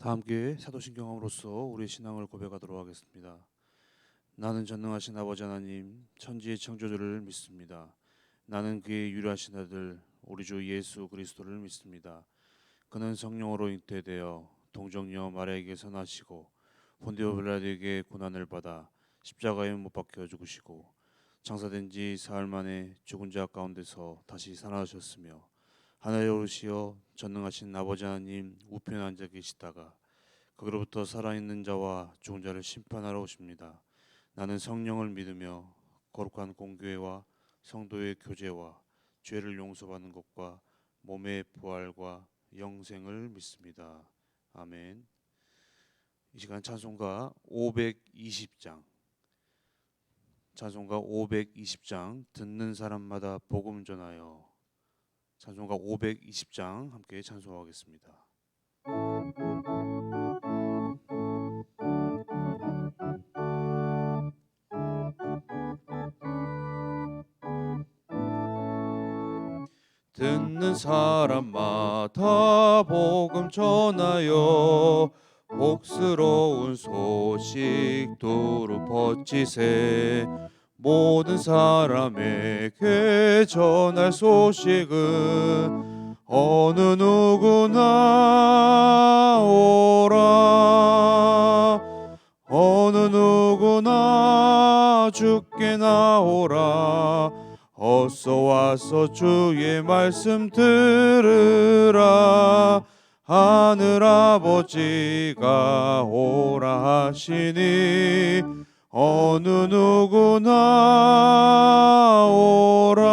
다 함께 사도신경함으로써 우리의 신앙을 고백하도록 하겠습니다. 나는 전능하신 아버지 하나님 천지의 창조주를 믿습니다. 나는 그의 유일하신 아들 우리 주 예수 그리스도를 믿습니다. 그는 성령으로 잉태되어 동정녀 마리아에게서 나시고 본디오 빌라도에게 고난을 받아 십자가에 못 박혀 죽으시고 장사된 지 사흘 만에 죽은 자 가운데서 다시 살아나셨으며 하늘에 오르시어 전능하신 아버지 하나님 우편에 앉아 계시다가 거기로부터 살아있는 자와 죽은 자를 심판하러 오십니다. 나는 성령을 믿으며 거룩한 공교회와 성도의 교제와 죄를 용서받는 것과 몸의 부활과 영생을 믿습니다. 아멘. 이 시간 찬송가 520장 찬송가 520장 듣는 사람마다 복음 전하여 찬송가 520장 함께 찬송하겠습니다. 듣는 사람마다 복음 전하여 복스러운 소식 두루 퍼지세. 모든 사람에게 전할 소식은 어느 누구나 오라. 어느 누구나 주께 나오라. 어서 와서 주의 말씀 들으라. 하늘 아버지가 오라 하시니 어느 누구나 오라.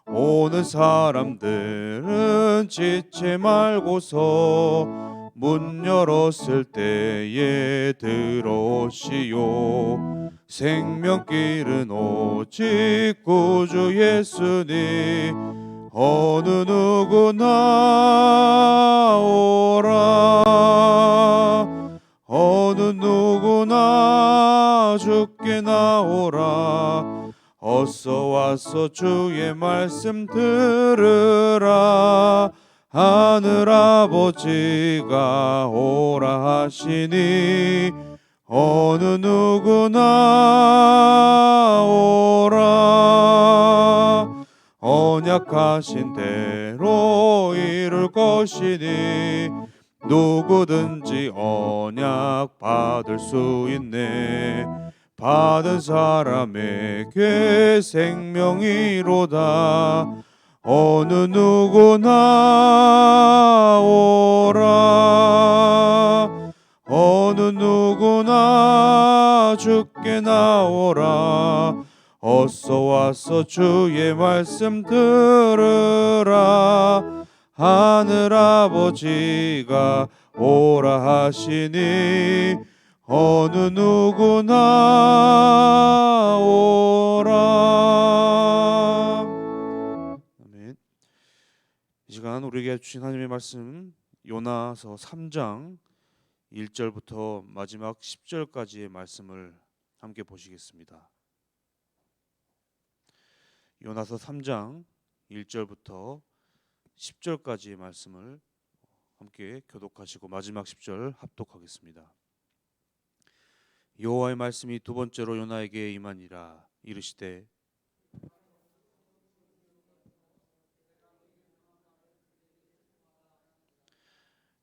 오는 사람들은 지체 말고서 문 열었을 때에 들어오시오. 생명길은 오직 구주 예수님 어느 누구나 오라. 어느 누구나 주께 나오라. 어서 와서 주의 말씀 들으라. 하늘 아버지가 오라 하시니 어느 누구나 오라. 언약하신 대로 이룰 것이니 누구든지 언약 받을 수 있네. 받은 사람에게 생명이로다. 어느 누구나 오라. 어느 누구나 주께 나오라. 어서 와서 주의 말씀 들으라. 하늘 아버지가 오라 하시니 어느 누구나 오라. 아멘. 이 시간 우리에게 주신 하나님의 말씀 요나서 3장 1절부터 마지막 10절까지의 말씀을 함께 보시겠습니다. 요나서 3장 1절부터 10절까지의 말씀을 함께 교독하시고 마지막 10절 합독하겠습니다. 여호와의 말씀이 두 번째로 요나에게 임하니라. 이르시되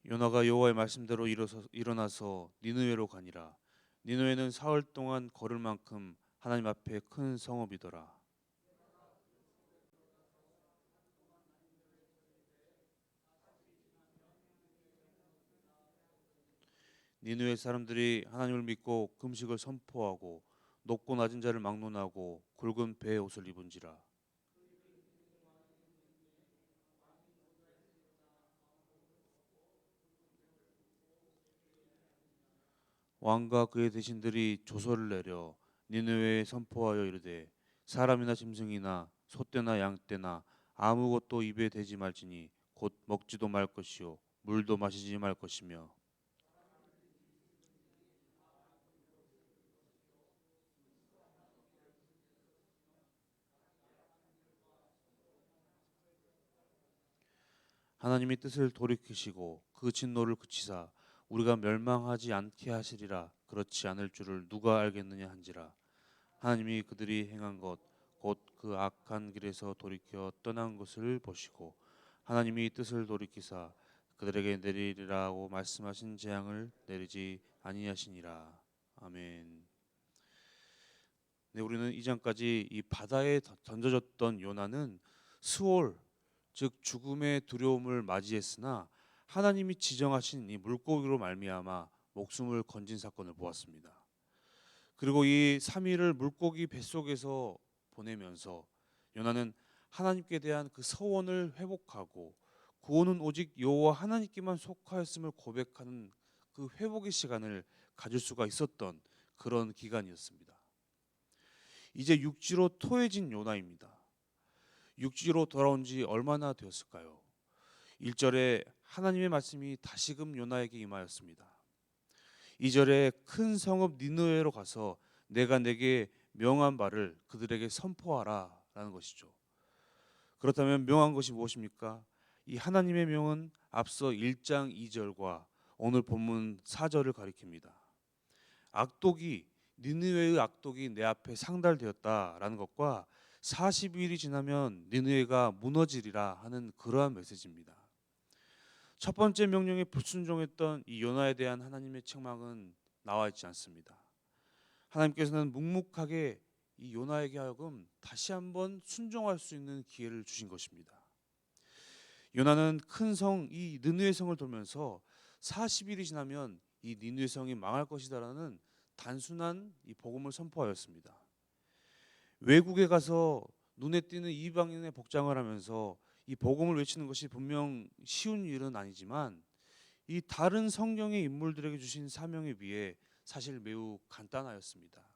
요나가 여호와의 말씀대로 일어나서 니느웨로 가니라. 니느웨는 사흘 동안 걸을 만큼 하나님 앞에 큰 성읍이더라. 니느웨 사람들이 하나님을 믿고 금식을 선포하고 높고 낮은 자를 막론하고 굵은 배의 옷을 입은지라. 왕과 그의 대신들이 조서를 내려 니느웨에 선포하여 이르되 사람이나 짐승이나 소떼나 양떼나 아무것도 입에 대지 말지니 곧 먹지도 말 것이요 물도 마시지 말 것이며 하나님이 뜻을 돌이키시고 그 진노를 그치사 우리가 멸망하지 않게 하시리라. 그렇지 않을 줄을 누가 알겠느냐 한지라. 하나님이 그들이 행한 것 곧 그 악한 길에서 돌이켜 떠난 것을 보시고 하나님이 뜻을 돌이키사 그들에게 내리리라고 말씀하신 재앙을 내리지 아니하시니라. 아멘. 네, 우리는 이전까지 이 바다에 던져졌던 요나는 수월, 즉 죽음의 두려움을 맞이했으나 하나님이 지정하신 이 물고기로 말미암아 목숨을 건진 사건을 보았습니다. 그리고 이 3일을 물고기 뱃속에서 보내면서 요나는 하나님께 대한 그 서원을 회복하고 구원은 오직 여호와 하나님께만 속하였음을 고백하는 그 회복의 시간을 가질 수가 있었던 그런 기간이었습니다. 이제 육지로 토해진 요나입니다. 육지로 돌아온 지 얼마나 되었을까요? 1절에 하나님의 말씀이 다시금 요나에게 임하였습니다. 2절에 큰 성읍 니느웨로 가서 내가 내게 명한 바를 그들에게 선포하라 라는 것이죠. 그렇다면 명한 것이 무엇입니까? 이 하나님의 명은 앞서 1장 2절과 오늘 본문 4절을 가리킵니다. 악독이 니느웨의 악독이 내 앞에 상달되었다라는 것과 40일이 지나면 니느웨가 무너지리라 하는 그러한 메시지입니다. 첫 번째 명령에 불순종했던 이 요나에 대한 하나님의 책망은 나와 있지 않습니다. 하나님께서는 묵묵하게 이 요나에게 하여금 다시 한번 순종할 수 있는 기회를 주신 것입니다. 요나는 큰 성 이 느느웨 성을 돌면서 40일이 지나면 이 니느웨 성이 망할 것이다라는 단순한 이 복음을 선포하였습니다. 외국에 가서 눈에 띄는 이방인의 복장을 하면서 이 복음을 외치는 것이 분명 쉬운 일은 아니지만 이 다른 성경의 인물들에게 주신 사명에 비해 사실 매우 간단하였습니다.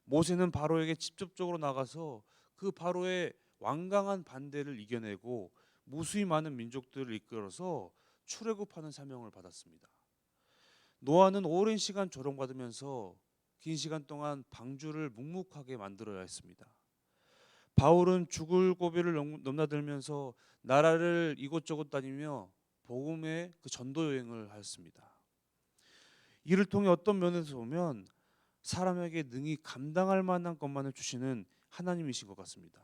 모세는 바로에게 직접적으로 나가서 그 바로의 완강한 반대를 이겨내고 무수히 많은 민족들을 이끌어서 출애굽하는 사명을 받았습니다. 노아는 오랜 시간 조롱받으면서 긴 시간 동안 방주를 묵묵하게 만들어야 했습니다. 바울은 죽을 고비를 넘나들면서 나라를 이곳저곳 다니며 복음의 그 전도 여행을 하였습니다. 이를 통해 어떤 면에서 보면 사람에게 능히 감당할 만한 것만을 주시는 하나님이신 것 같습니다.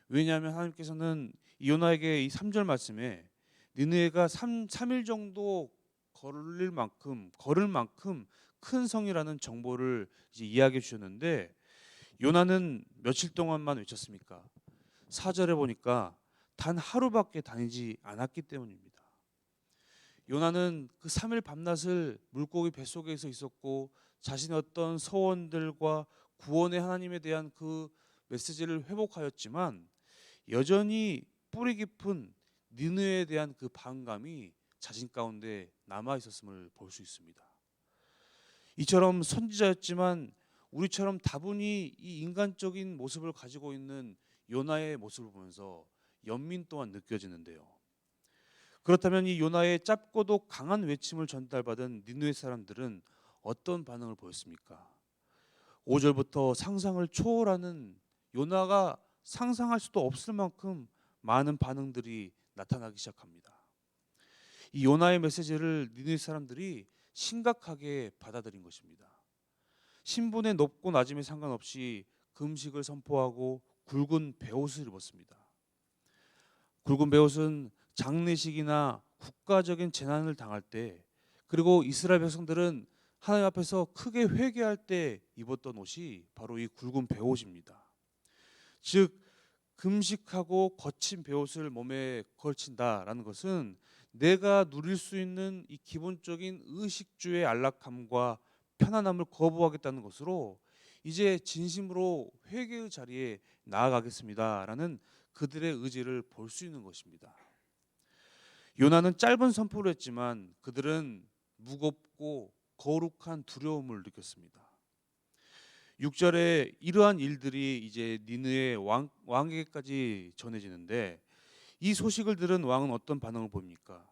왜냐하면 하나님께서는 요나에게 이 3절 말씀에 니느웨가 3일 정도 걸을 만큼 큰 성이라는 정보를 이제 이야기해 주셨는데 요나는 며칠 동안만 외쳤습니까? 4절에 보니까 단 하루밖에 다니지 않았기 때문입니다. 요나는 그 3일 밤낮을 물고기 뱃속에서 있었고 자신의 어떤 소원들과 구원의 하나님에 대한 그 메시지를 회복하였지만 여전히 뿌리 깊은 니느웨에 대한 그 반감이 자신 가운데 남아 있었음을 볼 수 있습니다. 이처럼 선지자였지만 우리처럼 다분히 이 인간적인 모습을 가지고 있는 요나의 모습을 보면서 연민 또한 느껴지는데요. 그렇다면 이 요나의 짧고도 강한 외침을 전달받은 니느웨 사람들은 어떤 반응을 보였습니까? 5절부터 상상을 초월하는 요나가 상상할 수도 없을 만큼 많은 반응들이 나타나기 시작합니다. 이 요나의 메시지를 니느웨 사람들이 심각하게 받아들인 것입니다. 신분의 높고 낮음에 상관없이 금식을 선포하고 굵은 베옷을 입었습니다. 굵은 베옷은 장례식이나 국가적인 재난을 당할 때 그리고 이스라엘 백성들은 하나님 앞에서 크게 회개할 때 입었던 옷이 바로 이 굵은 베옷입니다. 즉 금식하고 거친 베옷을 몸에 걸친다라는 것은 내가 누릴 수 있는 이 기본적인 의식주의 안락함과 편안함을 거부하겠다는 것으로 이제 진심으로 회개의 자리에 나아가겠습니다라는 그들의 의지를 볼 수 있는 것입니다. 요나는 짧은 선포를 했지만 그들은 무겁고 거룩한 두려움을 느꼈습니다. 6절에 이러한 일들이 이제 니느웨 왕에게까지 전해지는데 이 소식을 들은 왕은 어떤 반응을 보입니까?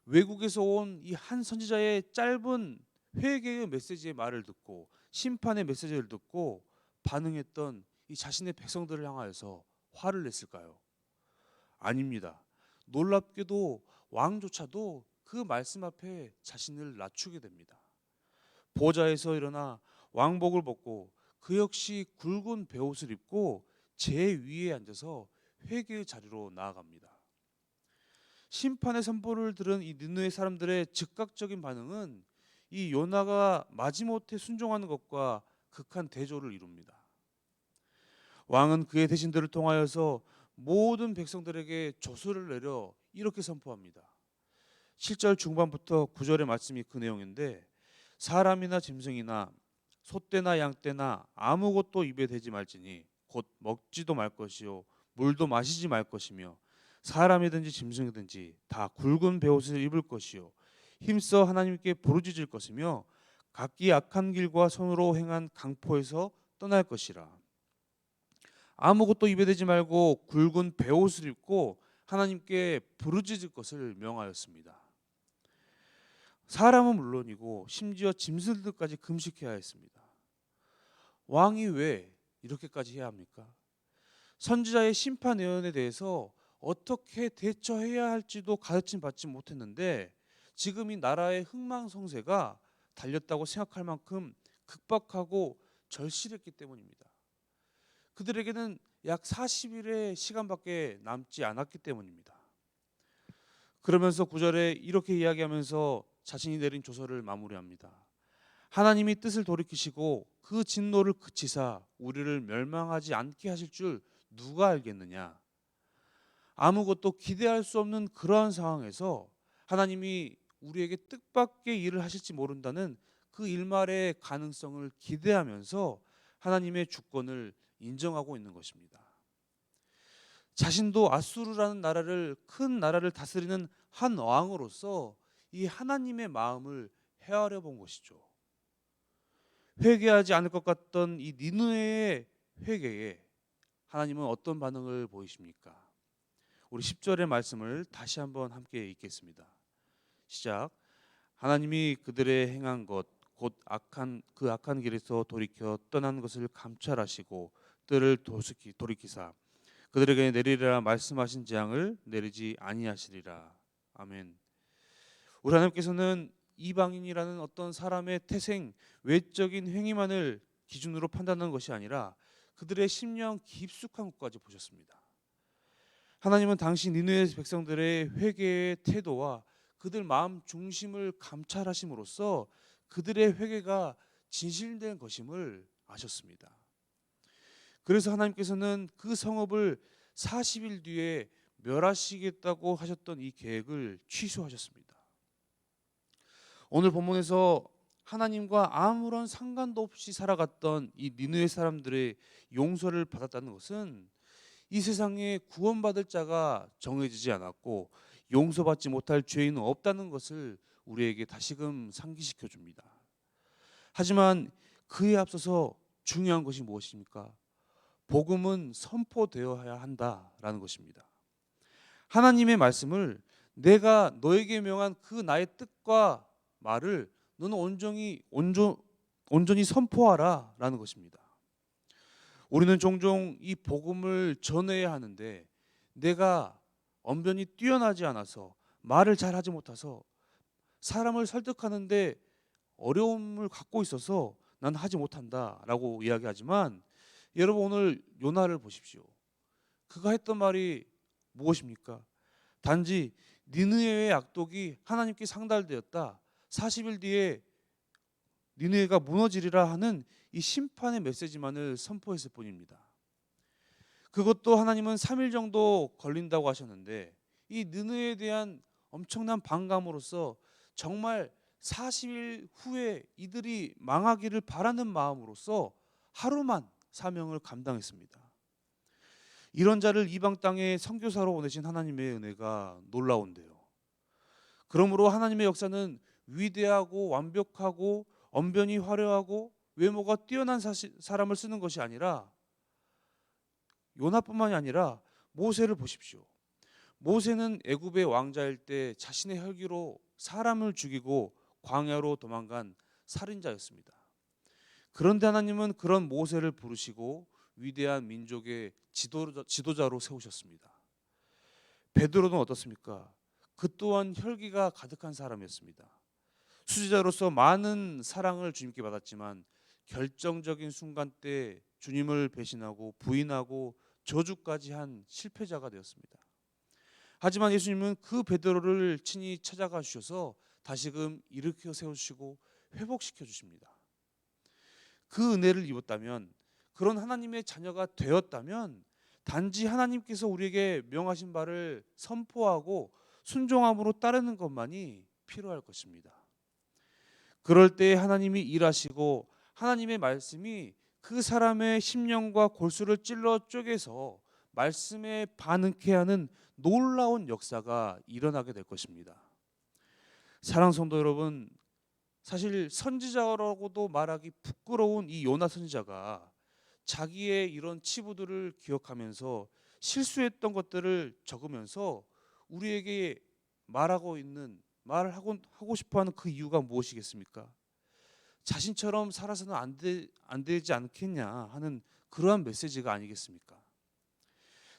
외국에서 온 이 한 선지자의 짧은 회개의 메시지의 말을 듣고 심판의 메시지를 듣고 반응했던 이 자신의 백성들을 향하여서 화를 냈을까요? 아닙니다. 놀랍게도 왕조차도 그 말씀 앞에 자신을 낮추게 됩니다. 보좌에서 일어나 왕복을 벗고 그 역시 굵은 베옷을 입고 제 위에 앉아서 회개의 자리로 나아갑니다. 심판의 선포를 들은 이 느느웨 사람들의 즉각적인 반응은 이 요나가 마지못해 순종하는 것과 극한 대조를 이룹니다. 왕은 그의 대신들을 통하여서 모든 백성들에게 조서를 내려 이렇게 선포합니다. 7절 중반부터 9절의 말씀이 그 내용인데, 사람이나 짐승이나 소떼나 양떼나 아무것도 입에 대지 말지니 곧 먹지도 말 것이요 물도 마시지 말 것이며 사람이든지 짐승이든지 다 굵은 베옷을 입을 것이요 힘써 하나님께 부르짖을 것이며 각기 악한 길과 손으로 행한 강포에서 떠날 것이라. 아무것도 입에 대지 말고 굵은 베옷을 입고 하나님께 부르짖을 것을 명하였습니다. 사람은 물론이고 심지어 짐승들까지 금식해야 했습니다. 왕이 왜 이렇게까지 해야 합니까? 선지자의 심판 예언에 대해서 어떻게 대처해야 할지도 가르침 받지 못했는데 지금 이 나라의 흥망성쇠가 달렸다고 생각할 만큼 급박하고 절실했기 때문입니다. 그들에게는 약 40일의 시간밖에 남지 않았기 때문입니다. 그러면서 9절에 이렇게 이야기하면서 자신이 내린 조서를 마무리합니다. 하나님이 뜻을 돌이키시고 그 진노를 그치사 우리를 멸망하지 않게 하실 줄 누가 알겠느냐. 아무것도 기대할 수 없는 그러한 상황에서 하나님이 우리에게 뜻밖의 일을 하실지 모른다는 그 일말의 가능성을 기대하면서 하나님의 주권을 인정하고 있는 것입니다. 자신도 아수르라는 나라를, 큰 나라를 다스리는 한 왕으로서 이 하나님의 마음을 헤아려 본 것이죠. 회개하지 않을 것 같던 이 니느웨의 회개에 하나님은 어떤 반응을 보이십니까? 우리 10절의 말씀을 다시 한번 함께 읽겠습니다. 시작. 하나님이 그들의 행한 것 곧 그 악한 길에서 돌이켜 떠난 것을 감찰하시고 뜰을 돌이키사 그들에게 내리리라 말씀하신 재앙을 내리지 아니하시리라. 아멘. 우리 하나님께서는 이방인이라는 어떤 사람의 태생, 외적인 행위만을 기준으로 판단하는 것이 아니라 그들의 심령 깊숙한 것까지 보셨습니다. 하나님은 당시 니느웨 백성들의 회개의 태도와 그들 마음 중심을 감찰하심으로써 그들의 회개가 진실된 것임을 아셨습니다. 그래서 하나님께서는 그 성읍을 40일 뒤에 멸하시겠다고 하셨던 이 계획을 취소하셨습니다. 오늘 본문에서 하나님과 아무런 상관도 없이 살아갔던 이 니느웨 사람들의 용서를 받았다는 것은 이 세상에 구원받을 자가 정해지지 않았고 용서받지 못할 죄인은 없다는 것을 우리에게 다시금 상기시켜 줍니다. 하지만 그에 앞서서 중요한 것이 무엇입니까? 복음은 선포되어야 한다라는 것입니다. 하나님의 말씀을 내가 너에게 명한 그 나의 뜻과 말을 너는 온전히 선포하라라는 것입니다. 우리는 종종 이 복음을 전해야 하는데 내가 언변이 뛰어나지 않아서 말을 잘하지 못해서 사람을 설득하는데 어려움을 갖고 있어서 난 하지 못한다라고 이야기하지만 여러분 오늘 요나를 보십시오. 그가 했던 말이 무엇입니까? 단지 니느웨의 악독이 하나님께 상달되었다. 40일 뒤에 니느웨가 무너지리라 하는 이 심판의 메시지만을 선포했을 뿐입니다. 그것도 하나님은 3일 정도 걸린다고 하셨는데 이 느느에 대한 엄청난 반감으로써 정말 40일 후에 이들이 망하기를 바라는 마음으로써 하루만 사명을 감당했습니다. 이런 자를 이방 땅에 선교사로 보내신 하나님의 은혜가 놀라운데요. 그러므로 하나님의 역사는 위대하고 완벽하고 언변이 화려하고 외모가 뛰어난 사람을 쓰는 것이 아니라 요나뿐만이 아니라 모세를 보십시오. 모세는 애굽의 왕자일 때 자신의 혈기로 사람을 죽이고 광야로 도망간 살인자였습니다. 그런데 하나님은 그런 모세를 부르시고 위대한 민족의 지도자로 세우셨습니다. 베드로는 어떻습니까? 그 또한 혈기가 가득한 사람이었습니다. 수제자로서 많은 사랑을 주님께 받았지만 결정적인 순간 때 주님을 배신하고 부인하고 저주까지 한 실패자가 되었습니다. 하지만 예수님은 그 베드로를 친히 찾아가 주셔서 다시금 일으켜 세우시고 회복시켜 주십니다. 그 은혜를 입었다면, 그런 하나님의 자녀가 되었다면 단지 하나님께서 우리에게 명하신 바를 선포하고 순종함으로 따르는 것만이 필요할 것입니다. 그럴 때 하나님이 일하시고 하나님의 말씀이 그 사람의 심령과 골수를 찔러 쪼개서 말씀에 반응케 하는 놀라운 역사가 일어나게 될 것입니다. 사랑하는 성도 여러분, 사실 선지자라고도 말하기 부끄러운 이 요나 선지자가 자기의 이런 치부들을 기억하면서 실수했던 것들을 적으면서 우리에게 말을 하고 싶어하는 그 이유가 무엇이겠습니까? 자신처럼 살아서는 안 되지 않겠냐 하는 그러한 메시지가 아니겠습니까?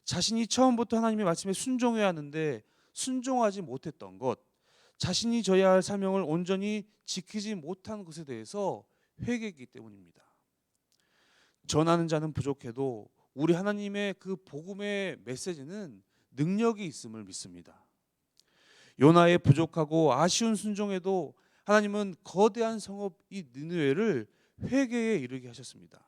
자신이 처음부터 하나님의 말씀에 순종해야 하는데 순종하지 못했던 것, 자신이 져야 할 사명을 온전히 지키지 못한 것에 대해서 회개했기 때문입니다. 전하는 자는 부족해도 우리 하나님의 그 복음의 메시지는 능력이 있음을 믿습니다. 요나의 부족하고 아쉬운 순종에도 하나님은 거대한 성읍 이 니느웨를 회개에 이르게 하셨습니다.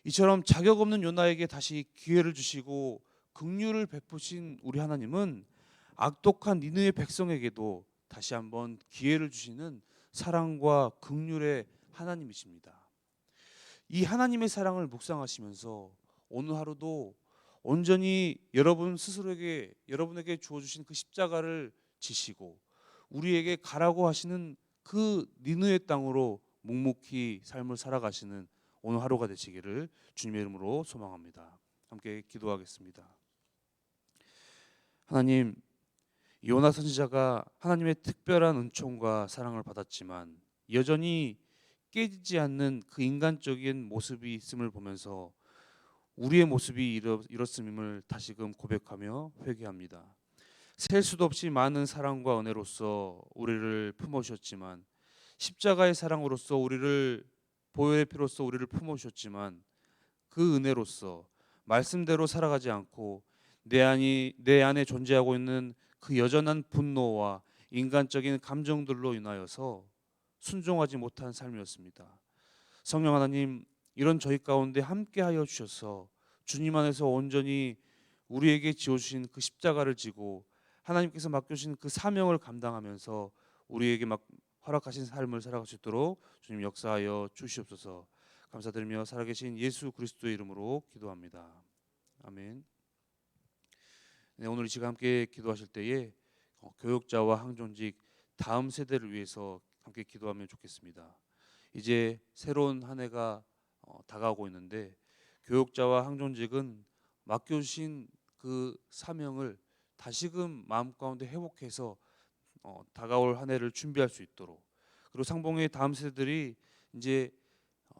이처럼 자격 없는 요나에게 다시 기회를 주시고 긍휼을 베푸신 우리 하나님은 악독한 니느웨 백성에게도 다시 한번 기회를 주시는 사랑과 긍휼의 하나님이십니다. 이 하나님의 사랑을 묵상하시면서 오늘 하루도 온전히 여러분에게 주어 주신 그 십자가를 지시고 우리에게 가라고 하시는 그 니느웨 땅으로 묵묵히 삶을 살아가시는 오늘 하루가 되시기를 주님의 이름으로 소망합니다. 함께 기도하겠습니다. 하나님, 요나 선지자가 하나님의 특별한 은총과 사랑을 받았지만 여전히 깨지지 않는 그 인간적인 모습이 있음을 보면서 우리의 모습이 이렇음을 다시금 고백하며 회개합니다. 셀 수도 없이 많은 사랑과 은혜로서 우리를 품어주셨지만, 십자가의 사랑으로서 보혈의 피로써 우리를 품어주셨지만, 그 은혜로서 말씀대로 살아가지 않고 내 안에 존재하고 있는 그 여전한 분노와 인간적인 감정들로 인하여서 순종하지 못한 삶이었습니다. 성령 하나님, 이런 저희 가운데 함께하여 주셔서 주님 안에서 온전히 우리에게 지어주신 그 십자가를 지고 하나님께서 맡겨주신 그 사명을 감당하면서 우리에게 허락하신 삶을 살아갈 수 있도록 주님 역사하여 주시옵소서. 감사드리며 살아계신 예수 그리스도의 이름으로 기도합니다. 아멘. 네, 오늘 이 시간 함께 기도하실 때에 교역자와 항존직 다음 세대를 위해서 함께 기도하면 좋겠습니다. 이제 새로운 한 해가 다가오고 있는데 교역자와 항존직은 맡겨주신 그 사명을 다시금 마음 가운데 회복해서 다가올 한 해를 준비할 수 있도록, 그리고 상봉의 다음 세대들이 이제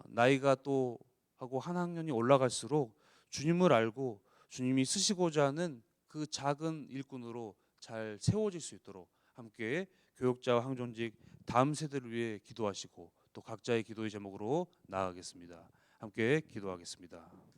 나이가 또 하고 한 학년이 올라갈수록 주님을 알고 주님이 쓰시고자 하는 그 작은 일꾼으로 잘 세워질 수 있도록 함께 교역자와 항존직 다음 세대를 위해 기도하시고 또 각자의 기도의 제목으로 나아가겠습니다. 함께 기도하겠습니다.